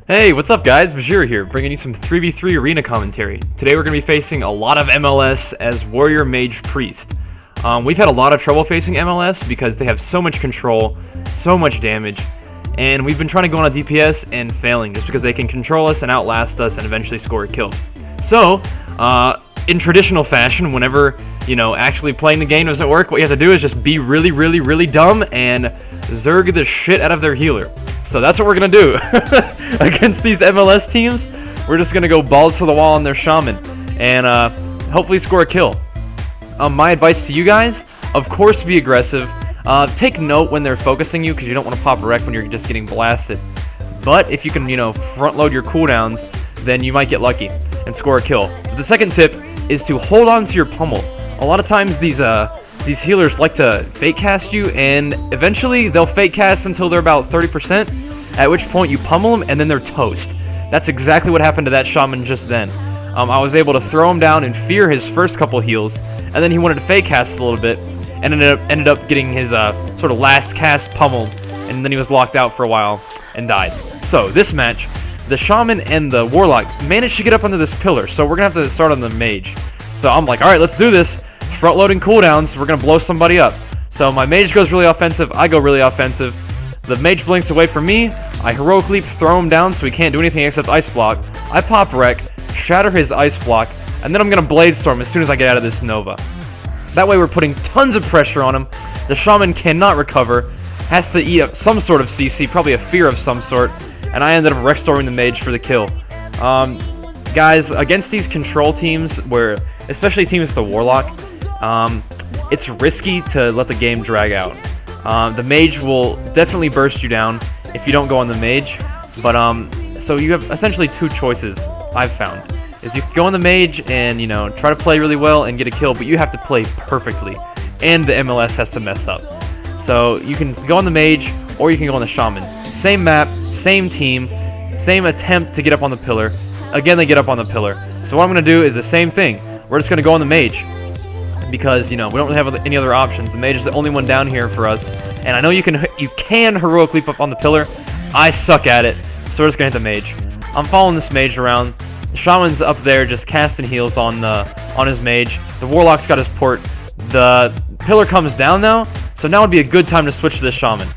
Hey, what's up guys? Bajheera here, bringing you some 3v3 arena commentary. Today we're going to be facing a lot of MLS as Warrior, Mage, Priest. We've had a lot of trouble facing MLS because they have so much control, so much damage, and we've been trying to go on a DPS and failing just because they can control us and outlast us and eventually score a kill. So, in traditional fashion, whenever, actually playing the game doesn't work, what you have to do is just be really dumb and zerg the shit out of their healer. So that's what we're going to do. Against these MLS teams, we're just going to go balls to the wall on their shaman and hopefully score a kill. My advice to you guys, of course be aggressive. Take note when they're focusing you because you don't want to pop a wreck when you're just getting blasted. But if you can, front load your cooldowns, then you might get lucky and score a kill. The second tip is to hold on to your pummel. A lot of times these healers like to fake cast you, and eventually they'll fake cast until they're about 30%, at which point you pummel them and then they're toast. That's exactly what happened to that shaman just then. I was able to throw him down and fear his first couple heals, and then he wanted to fake cast a little bit, and ended up getting his sort of last cast pummeled, and then he was locked out for a while and died. So this match, the shaman and the warlock managed to get up onto this pillar, so we're gonna have to start on the mage. So I'm like, alright, let's do this. Front loading cooldowns, we're gonna blow somebody up. So my mage goes really offensive, I go really offensive. The mage blinks away from me, I heroic leap, throw him down so he can't do anything except ice block. I pop wreck, shatter his ice block, and then I'm gonna blade storm as soon as I get out of this Nova. That way we're putting tons of pressure on him. The shaman cannot recover, has to eat up some sort of CC, probably a fear of some sort, and I ended up wreck storming the mage for the kill. Guys, against these control teams, where especially teams with the warlock, it's risky to let the game drag out. The mage will definitely burst you down if you don't go on the mage, but so you have essentially two choices I've found. Is you can go on the mage and try to play really well and get a kill, but you have to play perfectly, and the MLS has to mess up. So you can go on the mage or you can go on the shaman. Same map, same team, same attempt to get up on the pillar. Again, they get up on the pillar. So what I'm going to do is the same thing. We're just going to go on the mage because we don't really have any other options. The mage is the only one down here for us, and I know you can heroic leap up on the pillar. I suck at it, so we're just going to hit the mage. I'm following this mage around. The shaman's up there just casting heals on his mage. The warlock's got his port. The pillar comes down now, so now would be a good time to switch to the shaman.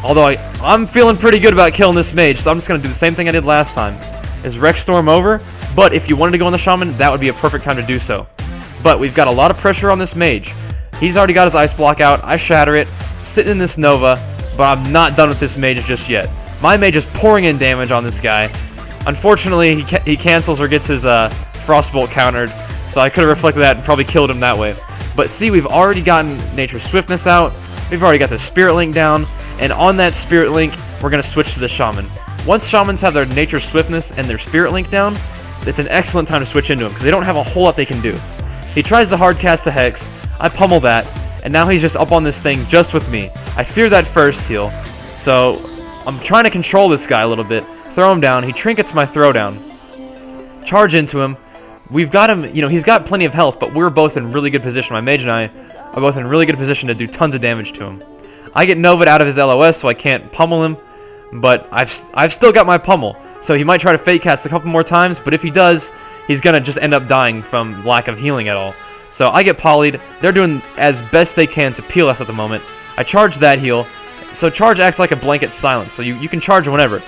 Although I'm feeling pretty good about killing this mage, so I'm just going to do the same thing I did last time. Is wreck storm over, but if you wanted to go on the shaman, that would be a perfect time to do so. But we've got a lot of pressure on this mage. He's already got his ice block out. I shatter it, sitting in this Nova, but I'm not done with this mage just yet. My mage is pouring in damage on this guy. Unfortunately, he cancels or gets his frostbolt countered, so I could have reflected that and probably killed him that way. But see, we've already gotten Nature's Swiftness out. We've already got the Spirit Link down, and on that Spirit Link, we're going to switch to the Shaman. Once Shamans have their Nature's Swiftness and their Spirit Link down, it's an excellent time to switch into him because they don't have a whole lot they can do. He tries to hard cast the Hex, I pummel that, and now he's just up on this thing just with me. I fear that first heal, so I'm trying to control this guy a little bit. Throw him down, he trinkets my throwdown. Charge into him. We've got him, he's got plenty of health, but we're both in really good position. My mage and I are both in really good position to do tons of damage to him. I get Nova'd out of his LOS, so I can't pummel him, but I've still got my pummel. So he might try to fake cast a couple more times, but if he does, he's going to just end up dying from lack of healing at all. So I get polyed. They're doing as best they can to peel us at the moment. I charge that heal. So charge acts like a blanket silence, so you can charge whenever.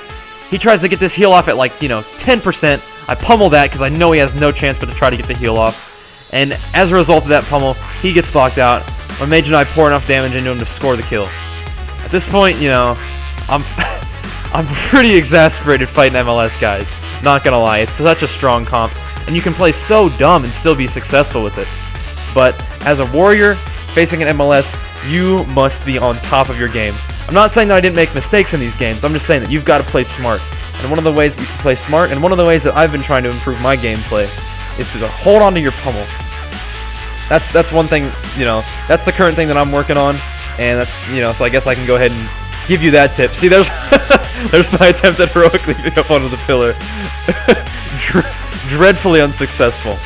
He tries to get this heal off at 10%. I pummel that because I know he has no chance but to try to get the heal off. And as a result of that pummel, he gets locked out. My mage and I pour enough damage into him to score the kill. At this point, I'm pretty exasperated fighting MLS guys. Not gonna lie, it's such a strong comp, and you can play so dumb and still be successful with it. But as a warrior facing an MLS, you must be on top of your game. I'm not saying that I didn't make mistakes in these games. I'm just saying that you've got to play smart. And one of the ways that you can play smart, and one of the ways that I've been trying to improve my gameplay, is to hold on to your pummel. That's one thing, that's the current thing that I'm working on, and that's, so I guess I can go ahead and give you that tip. See, there's my attempt at heroically leaping up onto the pillar. Dreadfully unsuccessful.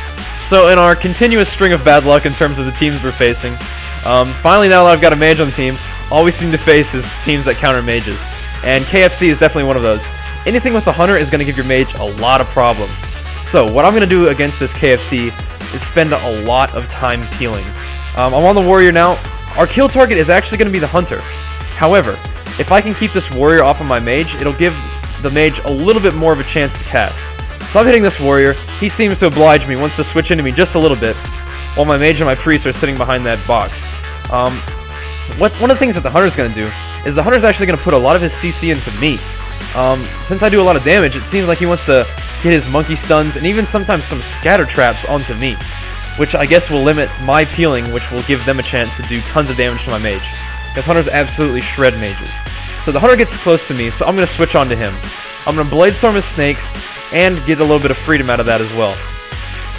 So in our continuous string of bad luck in terms of the teams we're facing, Finally, now that I've got a mage on the team, all we seem to face is teams that counter mages. And KFC is definitely one of those. Anything with the hunter is going to give your mage a lot of problems. So what I'm going to do against this KFC is spend a lot of time peeling. I'm on the warrior now. Our kill target is actually going to be the hunter. However, if I can keep this warrior off of my mage, it'll give the mage a little bit more of a chance to cast. So I'm hitting this warrior. He seems to oblige me, wants to switch into me just a little bit, while my mage and my priest are sitting behind that box. One of the things that the hunter's going to do is the hunter's actually going to put a lot of his CC into me. Since I do a lot of damage, it seems like he wants to get his monkey stuns and even sometimes some scatter traps onto me, which I guess will limit my peeling, which will give them a chance to do tons of damage to my mage, because hunters absolutely shred mages. So the hunter gets close to me, so I'm going to switch on to him. I'm going to bladestorm his snakes and get a little bit of freedom out of that as well.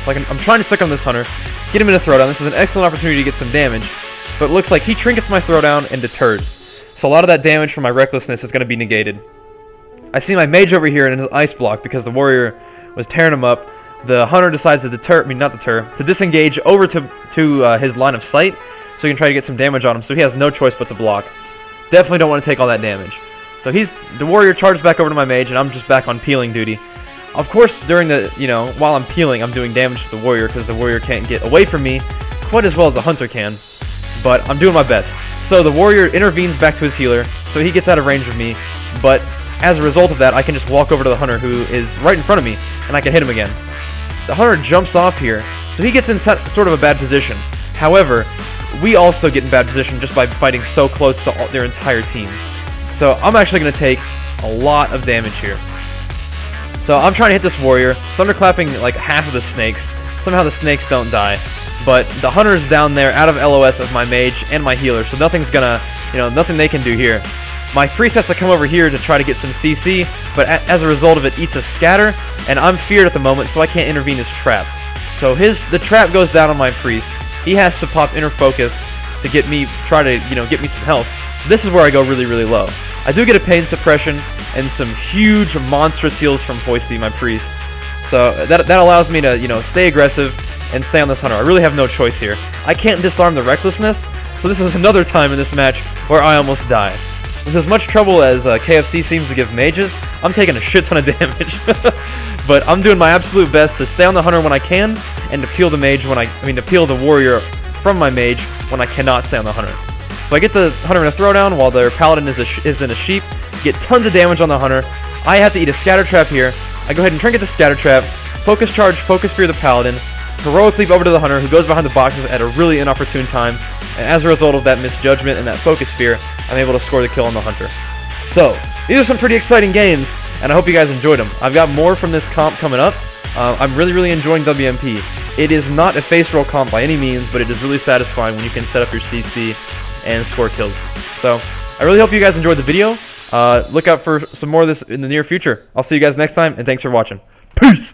So I'm trying to stick on this hunter, get him in a throwdown. This is an excellent opportunity to get some damage, but it looks like he trinkets my throwdown and deters. So a lot of that damage from my recklessness is going to be negated. I see my mage over here in his ice block because the warrior was tearing him up. The hunter decides to to disengage over to his line of sight, so he can try to get some damage on him, so he has no choice but to block. Definitely don't want to take all that damage. So the warrior charges back over to my mage, and I'm just back on peeling duty. Of course, during while I'm peeling, I'm doing damage to the warrior, because the warrior can't get away from me quite as well as the hunter can, but I'm doing my best. So the warrior intervenes back to his healer, so he gets out of range of me, but as a result of that, I can just walk over to the hunter who is right in front of me, and I can hit him again. The hunter jumps off here, so he gets in sort of a bad position. However, we also get in bad position just by fighting so close to their entire team. So I'm actually going to take a lot of damage here. So I'm trying to hit this warrior, thunderclapping like half of the snakes. Somehow the snakes don't die, but the hunter's down there out of LOS of my mage and my healer, so nothing's gonna, nothing they can do here. My priest has to come over here to try to get some CC, but as a result of it, eats a scatter, and I'm feared at the moment, so I can't intervene his trap. So the trap goes down on my priest. He has to pop inner focus to get me, get me some health. This is where I go really, really low. I do get a pain suppression and some huge monstrous heals from Hoisty, my priest. So that allows me to, stay aggressive and stay on this hunter. I really have no choice here. I can't disarm the recklessness, so this is another time in this match where I almost die. With as much trouble as KFC seems to give mages, I'm taking a shit ton of damage. But I'm doing my absolute best to stay on the hunter when I can, and to peel the mage to peel the warrior from my mage when I cannot stay on the hunter. So I get the hunter in a throwdown while their paladin is in a sheep, get tons of damage on the hunter. I have to eat a scatter trap here. I go ahead and trinket the scatter trap, focus charge, focus fear the paladin, heroic leap over to the hunter who goes behind the boxes at a really inopportune time, and as a result of that misjudgment and that focus fear, I'm able to score the kill on the hunter. So, these are some pretty exciting games, and I hope you guys enjoyed them. I've got more from this comp coming up. I'm really, really enjoying WMP. It is not a face roll comp by any means, but it is really satisfying when you can set up your CC and score kills. So, I really hope you guys enjoyed the video. Look out for some more of this in the near future. I'll see you guys next time, and thanks for watching. Peace!